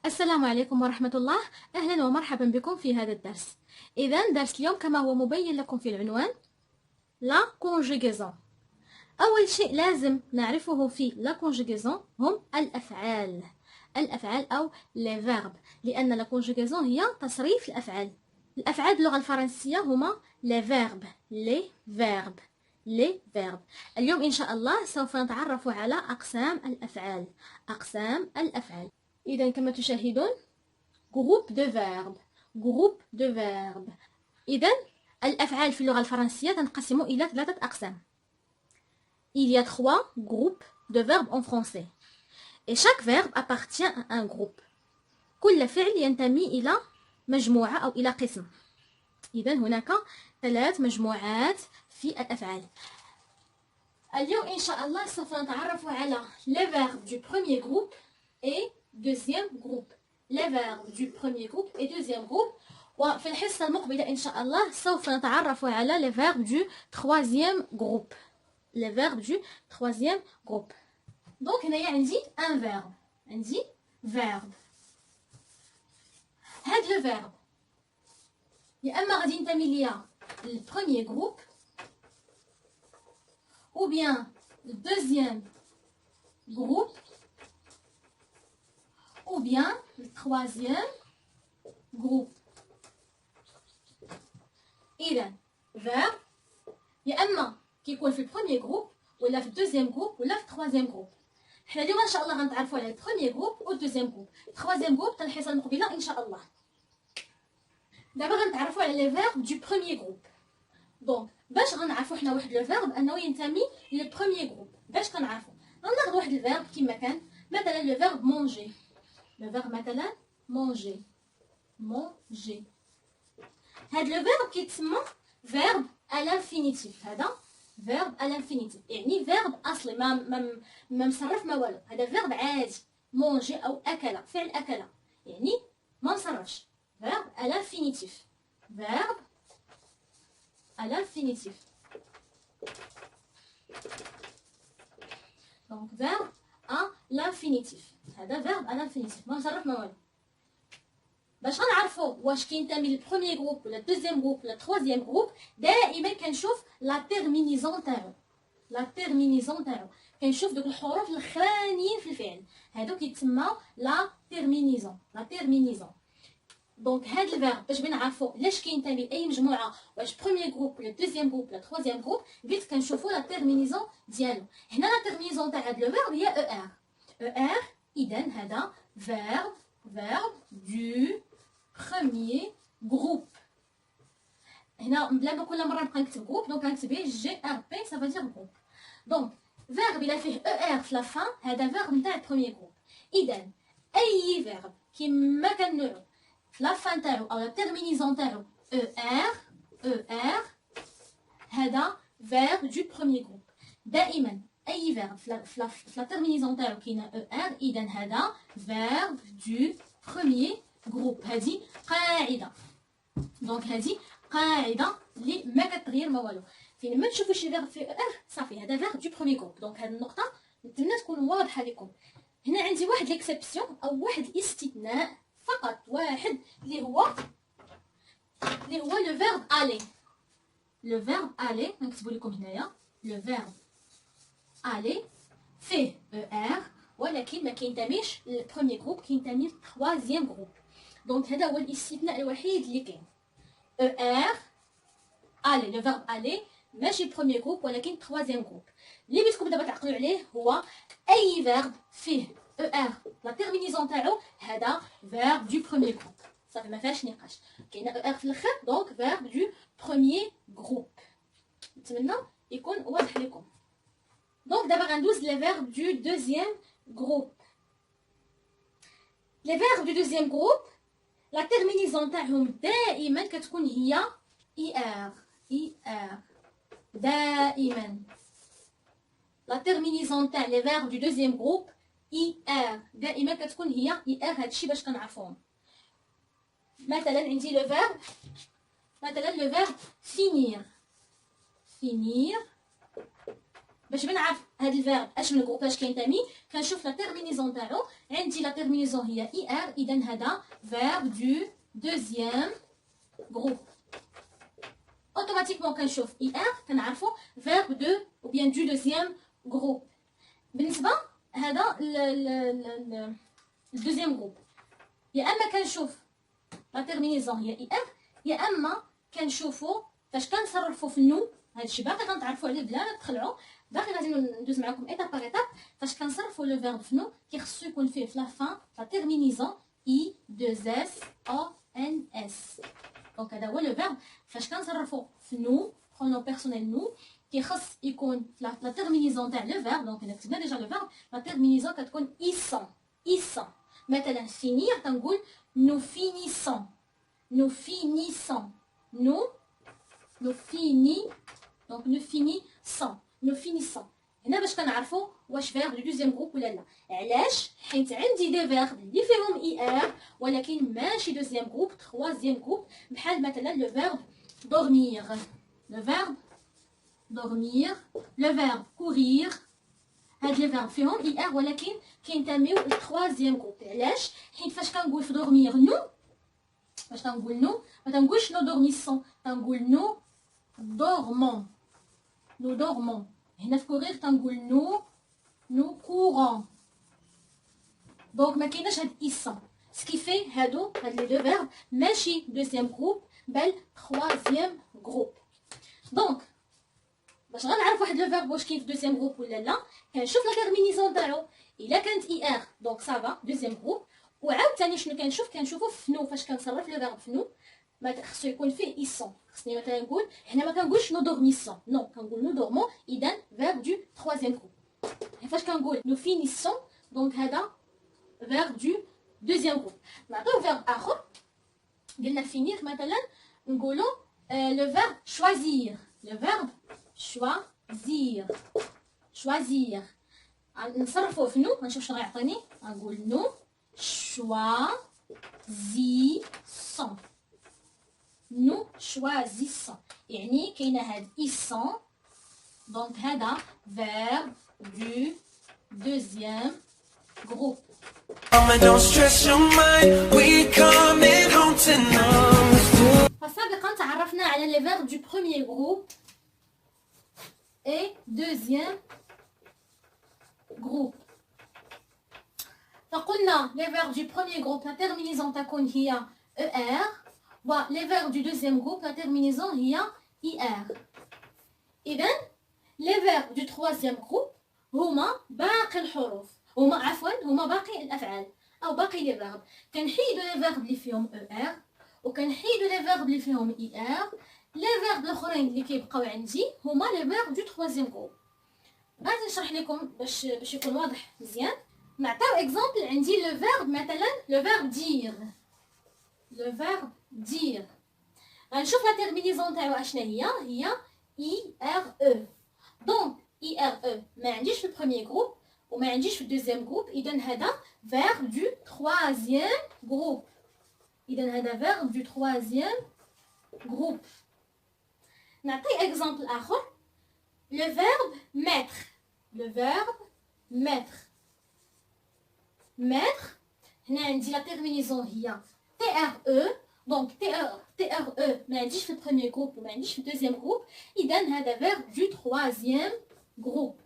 السلام عليكم ورحمة الله. أهلا ومرحبا بكم في هذا الدرس. إذن درس اليوم كما هو مبين لكم في العنوان لا conjugaison. أول شيء لازم نعرفه في لا conjugaison هم الأفعال أو les verbes، لأن لا conjugaison هي تصريف الأفعال. الأفعال باللغة الفرنسية هما les verbes. اليوم إن شاء الله سوف نتعرف على أقسام الأفعال. إذن كما تشاهدون groupe de verbes. إذن الأفعال في اللغة الفرنسية تنقسم إلى 3 أقسام. Il y a 3 groupes de verbes en français. Et chaque verbe appartient à un groupe. كل فعل ينتمي إلى مجموعة أو إلى قسم. إذن هناك 3 مجموعات في الأفعال. اليوم إن شاء الله سوف نتعرف على les verbes du premier groupe et deuxième groupe. Les verbes du premier groupe et deuxième groupe. وفي الحصة المقبلة إن شاء الله سوف نتعرف على les verbes du troisième groupe. Les verbes du troisième groupe. Donc هنايا عندي un verbe. عندي verbe. هاد le verbe يا إما غادي ينتمي ليا le premier groupe ou bien le deuxième groupe ou bien le troisième groupe. إذا verbe يا إما كيكون في البروميي جروب ولا في الدوزيام جروب ولا في التروازيام جروب. حنا اليوم ان شاء الله غنتعرفوا على البروميي جروب والدوزيام جروب. التروازيام جروب حتى الحصه المقبله ان شاء الله. دابا غنتعرفوا على لي فيرب دو بروميي جروب. دونك باش غنعرفوا حنا واحد لو فيرب انه ينتمي للبروميي جروب، باش كنعرفوا غناخذ واحد الفيرب كما كان مثلا لو فيرب مونجي. لو فيرب مثلا مونجي. هاد لو فيرب كيتسمى فيرب à l'infinitif. هذا فيرب à l'infinitif يعني فيرب اصلي ما مصرف ما والو. هذا فيرب عادي مونجي او اكل، فعل اكل يعني ما مصرفش. فيرب à l'infinitif. فيرب à l'infinitif. دونك فيرب à l'infinitif. هذا فيرب à l'infinitif ما مصرف ما والو. باش غنعرفوا واش كينتمي للبروميي جروب ولا الدوزيام جروب ولا التروازيام جروب دائما كنشوف لا تيرمينيزون تاعو. كنشوف دوك الحروف الاخرانيين في الفعل هادو كيتسموا لا تيرمينيزون. دونك هاد الفيرب باش بنعرفوا لاش كينتمي لاي مجموعه، واش بروميي جروب ولا دوزيام جروب ولا تروازيام جروب، قلت كنشوفوا لا تيرمينيزون ديالو. هنا لا تيرمينيزون تاع هاد لو فيرب هي او ار. اذا هذا فيرب دو premier groupe. هنا بلا ما كل مره نبقى نكتب جروب دونك غنكتب جي ار بي سا فادير جروب. دونك فيرب الا فيه او ار في لا فان هذا فيرب نتاع البروميي جروب. اذا اي فيرب كيما كان نوعو في لا فان تاعو او لا تيرمينيزون تاعو او ار هذا فيرب دو بروميي جروب. دائما اي فيرب في لا تيرمينيزون تاعو كاينه او ار اذا هذا فيرب دو بروميي جروب. هذه قاعده. دونك هذه قاعده اللي ما كتغير ما والو. فين ما تشوفوا شي فيرب في ار صافي هذا فيرب دو بروميي جروب. دونك هذه النقطه نتمنى تكون واضحه لكم. هنا عندي واحد ليكسيبسيون او واحد الاستثناء فقط واحد اللي هو لو فيرب الي. لو فيرب الي نكتبوا لكم هنايا لو فيرب الي فيه او ار ولكن ما كينتميش للبروميي جروب، كينتمي للتروازيام جروب. دونك هذا هو الاستثناء الوحيد اللي كاين. او ار الي لو فيرب الي ماشي بروميي جروب ولكن تروازيام جروب. اللي بغيتكم دابا تعقلوا عليه هو اي فيرب فيه او ار لا تيرمينيزون تاعو هذا فيرب دو بروميي جروب. صافي ما فيهاش نقاش، كاينه او ار في الاخر دونك فيرب دو بروميي جروب. نتمنى يكون واضح لكم. دونك دابا غندوز لي فيرب دو دوزيام جروب. لي فيرب دو دوزيام جروب لا تيرمينيزون تاعهم دائما كتكون هي اي ار. دائما لا تيرمينيزون تاع لي فيرب دو دوزيام جروب اي ار دائما كتكون هي اي ار. هادشي باش كنعرفوهم. مثلا عندي لو فيرب مثلا لو فيرب فينير. باش بنعرف هاد الفيرب اش من جروب اش كينتمي كنشوف لا تيرمينيزون تاعو. عندي لا تيرمينيزون هي اي ار، اذا هذا فيرب دو دوزيام جروب. اوتوماتيكمون كنشوف اي ار كنعرفو فيرب دو او بيان دو دوزيام جروب. بالنسبه هذا الدوزيام جروب يا اما كنشوف لا تيرمينيزون هي اي ار، يا اما كنشوفو فاش كنصرفو في النو. هادشي باقي غنتعرفوا عليه بلا تخلعوا، باقي غادي ندوز معكم ايتاب باغ ايتاب. فاش كنصرفوا لو فيرب في نو كيخصو يكون فيه في لا فان لا تيرمينيزون اي دو اس او ان اس. دونك هذا هو لو فيرب فاش كنصرفوا في نو برونون بيرسونيل نو كيخص يكون لا تيرمينيزون تاع لو فيرب. دونك انا كتبنا ديجا لو فيرب لا تيرمينيزون كتكون ايسون ايسون. مثلا فينير كنقول نو فينيسون نو فينيسون نو فيني. دونك نو فينيسون نو فينيسون. هنا باش كنعرفوا واش فيرب دو دوزيام جروب ولا لا. علاش؟ حيت عندي دي فيرب اللي فيهم اي ار ولكن ماشي دوزيام جروب تروازيام جروب، بحال مثلا لو فيرب دورمير لو فيرب دورمير لو فيرب كورير. هاد لي فيرب فيهم اي ار ولكن كينتميو للتروازيام جروب. علاش؟ حيت فاش كنقول في دورمير نو، فاش كنقول نو ما تنقولش نو دورميسون، تنقول نو dormons nous dormons. هنا في كورير تنقول نو كورون. دونك ما كايناش هاد ايسون سكيفي هاد لي دو فيرب ماشي دوزيام جروب بل تروازيام جروب. دونك باش غنعرف واحد لو فيرب واش كاين في دوزيام جروب ولا لا كنشوف لا تيرمينيزون تاعو. الا كانت اي ار دونك سافا دوزيام جروب. وعاوتاني شنو كنشوفو في نو فاش كنصرف لو فيرب في نو ما خصو يكون فيه ايسون. خصني مثلا نقول هنا ما كنقولش نو دورميسون نو كنقول نو دورمون اذا فيرب دو تروازيام جروب. فاش كنقول نو فينيسون دونك هذا فيرب دو دوزيام جروب. نعطيو فيرب اخر قلنا فينير مثلا نقولو لو فيرب شوازير لو فيرب شوازير شوازير. نصرفوه في نو غنشوف شنو غيعطيني. غنقول نو شوازيسون نو شوازيسون يعني كاينه هاد ايسون. دونك هذا فيرب دو دوزيام جروب. فسابقا تعرفنا على لي فيرب دو بروميير جروب اي دوزيام جروب. فقلنا لي فيرب دو بروميير جروب لا تيرمينيزون تكون هي ER ولي فيرب دو دوزيام جروب لا تيرمينيزون هي IR. إذا لي فيرب دو تروازيام جروب هما باقي الحروف هما باقي الأفعال أو باقي لي فيرب. كنحيدو لي فيرب اللي فيهم ER وكنحيدو لي فيرب اللي فيهم IR. لي فيرب الآخرين اللي كيبقاو عندي هما لي فيرب دو تروازيام جروب. غادي نشرح لكم باش يكون واضح مزيان. نعطيو اكزامبل. عندي لو فيرب مثلا لو فيرب دير لو فيرب دير. غنشوف لا تيرمينيزون تاعو اشنا هي اي ار او. دونك اي ار او ما عنديش في البروميير جروب وما عنديش في الدوزيام جروب، اذا هذا فيرب دو تروازيام جروب. اذا هذا فيرب دو تروازيام جروب. نعطي اكزامبل اخر لو فيرب ميتر لو فيرب ميتر ميتر. هنا عندي لا تيرمينيزون هي تي ار او. دونك تي ار او ما عنديش في البروميير جروب وما عنديش في الدوزيام جروب، اذا هذا فيرب دو تروازيام جروب.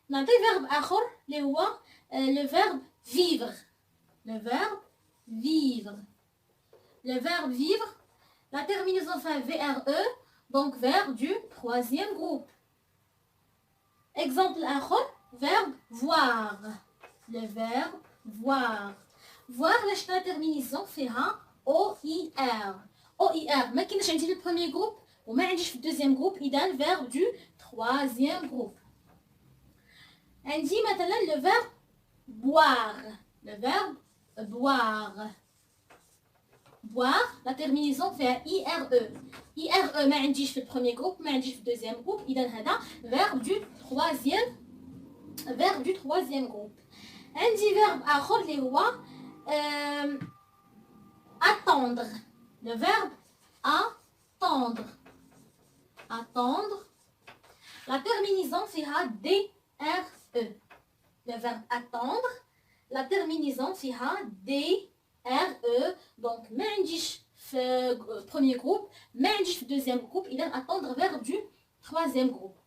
نعطي فيرب اخر اللي هو لو فيرب فيفر لو فيرب فيفر لو فيرب فيفر لا تيرمينيزون فيها في ار او دونك فيرب دو تروازيام جروب. اكزامبل اخر فيرب voir le verbe voir. voir لاش لا تيرمينيزون فيها او اي ار. او اي ار ما كاينش عندي في البروميير جروب وما عنديش في الدوزيام جروب، اذا فيرب دو تروازيام جروب. عندي مثلا لو فيرب boire لو فيرب boire boire لا تيرمينيزون فيها اي ار او. اي ار او ما عنديش في البروميير جروب ما عنديش في الدوزيام جروب، اذا هذا فيرب دو تروازيام جروب. عندي فيرب اخر اللي هو attendre le verbe attendre La terminaison فيها DRE. Le verbe attendre. La terminaison فيها DRE. Donc ما عنديش في premier groupe, ما عنديش في deuxième groupe. إذا attendre verbe du troisième groupe.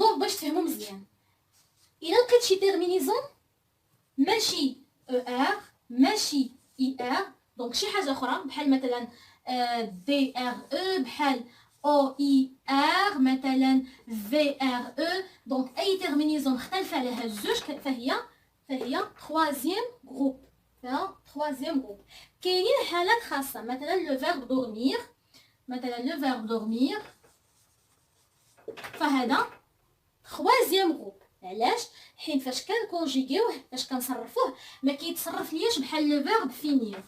Donc باش تفهموا مزيان. إلا لقيت شي terminaison ماشي ER ماشي ER. دونك شي حاجة أخرى بحال مثلا DRE بحال OIR مثلا VRE. دونك أي terminaison مختلفة على هاد الزوج فهي troisième groupe. فيها troisième groupe. كاينين حالات خاصة مثلا le verbe dormir. مثلا le verbe dormir فهذا troisième groupe. علاش؟ حين فاش كنكونجيغيوه فاش كنصرفوه ما كيتصرف لياش بحال لو فيرب فينير.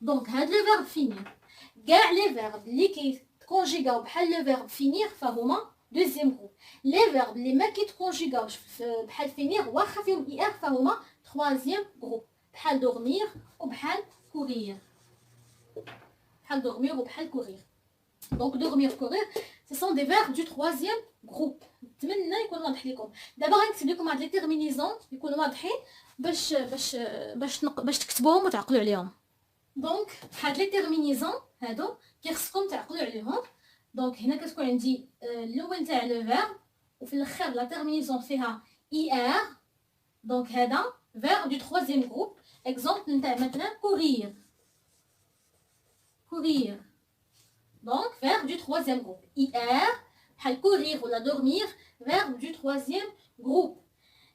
دونك هاد لو فيرب فينير كاع لي فيرب اللي كيتكونجيغاو بحال لو فيرب فينير فهما دوزيام جروب. لي فيرب اللي ما كيتكونجيغاوش بحال فينير واخا فيهم اي ار فهما troisième جروب. بحال دورمير وبحال كورير. بحال دورمير وبحال كورير. دونك دورمير كورير ce sont des verbes du troisième groupe. نتمنى يكون واضح لكم. دابا غنكتب لكم هاد لي تيرمينيزون يكونوا واضحين باش تكتبوهم وتعقلوا عليهم. دونك هاد لي تيرمينيزون هادو كيخصكم تعقلوا عليهم. دونك هنا كتكون عندي الاول تاع لو فيرب وفي الاخر لا تيرمينيزون فيها اي ار. دونك هذا verbe du troisième groupe. exemple نتاع مثلا courir. courir. Donc verbe du troisième groupe. IR بحال courir ولا dormir verbe du troisième groupe.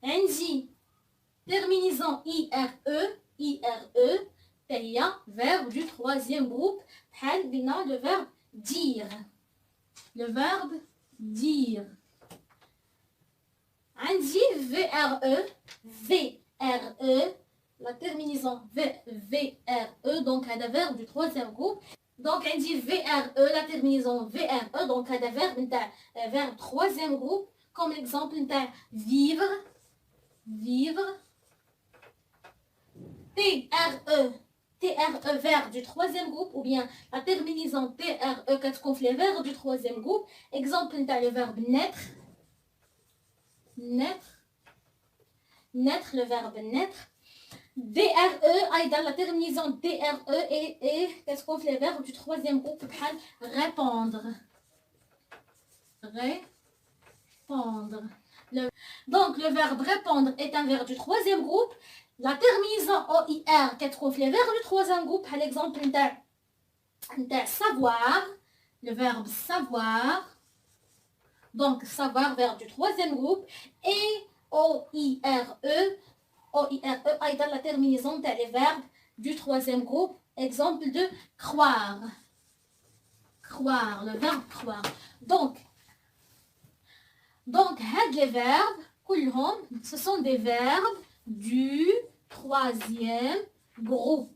عندي terminaison IRE هي verbe du troisième groupe بحال قلنا le verbe dire. le verbe dire. عندي VRE la terminaison VRE donc هذا verbe du troisième groupe. Donc عندي VRE la terminaison VRE donc هذا verbe نتاع verbe troisième groupe comme l'exemple نتاع vivre. TRE verbe du troisième groupe ou bien la terminaison TRE كتكون في les verbes du troisième groupe. exemple نتاع le verbe naître le verbe naître. DRE أيضا la terminaison DRE et كتكون في les verbes du troisième groupe بحال répondre. Donc le verbe répondre est un verbe du troisième groupe. La terminaison OIR كتكون في les verbes du troisième groupe بحال exemple نتاع savoir le verbe savoir. Donc savoir verbe du troisième groupe et OIRE أيضا la terminaison تاع les verbes du troisième groupe. exemple de croire. le verbe croire. donc هاد les verbes كلهم ce sont des verbes du troisième groupe.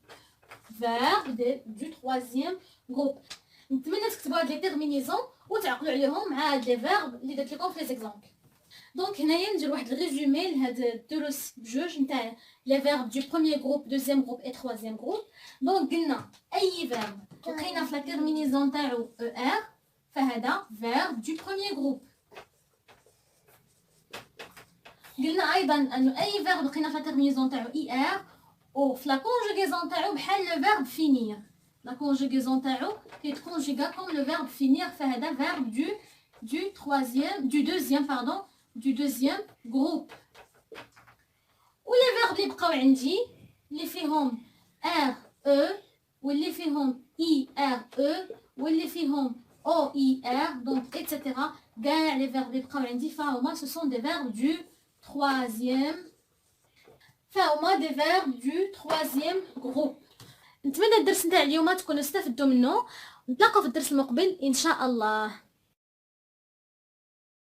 du troisième groupe. نتمنى تكتبوا هاد لي تيرمينيزون وتعقلوا عليهم مع هاد لي فيرب اللي درت لكم في لي زيكزامبل. دونك هنايا ندير واحد الريزومي لهاد الدروس بجوج نتاع لي فيرب دو بروميير جروب دوزيام جروب اي تروازيام جروب. دونك قلنا اي فيرب لقينا في لا تيرمينيزون تاعو او ار فهذا فيرب دو بروميير جروب. قلنا ايضا انه اي فيرب لقينا في لا تيرمينيزون تاعو اي ار وفي لا كونجوغيزون تاعو بحال لو فيرب فينير. La conjugaison تاعو كيتكونجيغا comme le verbe finir فهذا verbe du deuxième groupe. ولي فيرب اللي بقاو عندي اللي فيهم RE واللي فيهم IRE واللي فيهم OIR donc etc. كاع لي فيرب اللي بقاو عندي فهما ce sont des verbes du troisième groupe. نتمنى الدرس نتاع اليوم تكونوا استفدتوا منه. نتلاقاو في الدرس المقبل ان شاء الله.